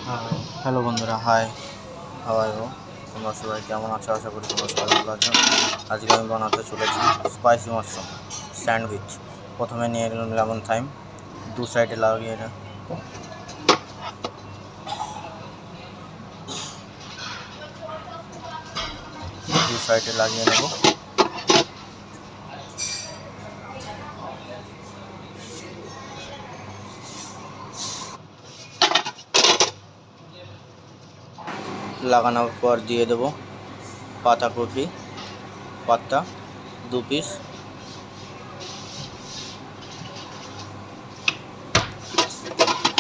High, hello বন্ধুরা, high, how are you? তোমরা সবাই কেমন আছো? আশা করি তোমরা সবাই ভালো আছো। আজকে আমি বানাতে চলেছি স্পাইসি মাশরুম স্যান্ডউইচ। প্রথমে নিয়ে নিলাম লেমন থাইম, দু সাইডে লাগিয়ে নেব। লাগানোর পর দিয়ে দেবো পাতাকপি পাতা 2 পিস,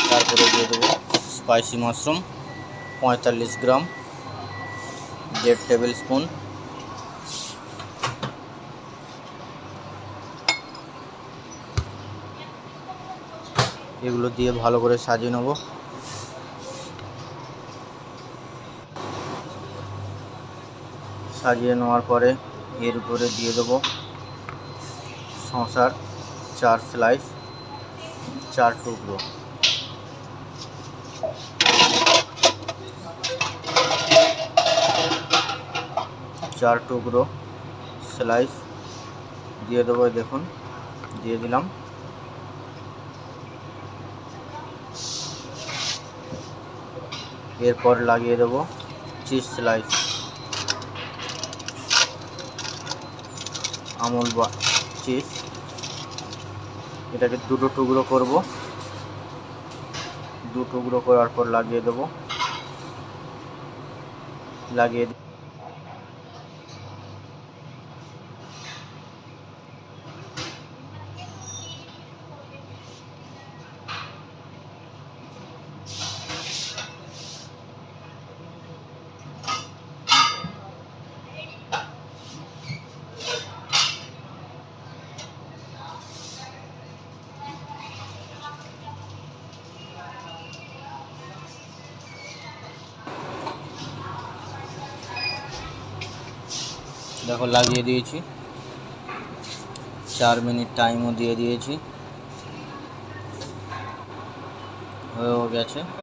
তারপরে দিয়ে দেবো স্পাইসি মাশরুম 45 গ্রাম, 1.5 টেবিল স্পুন, এগুলো দিয়ে ভালো করে সাজিয়ে নেব। সাজিয়ে নেওয়ার পরে এর উপরে দিয়ে দেবো শসার 4 স্লাইস, 4 টুকরো, স্লাইস দিয়ে দেবো। দেখুন, দিয়ে দিলাম। এরপর লাগিয়ে দেবো চিজ স্লাইস, আমুল বা চিজ। এটাকে দুটো টুকরো করব, 2 টুকরো করার পর লাগিয়ে দেবো। লাগিয়ে দেখো লাগিয়ে দিয়েছি, 4 মিনিট টাইমও দিয়ে দিয়েছি, হয়ে গেছে।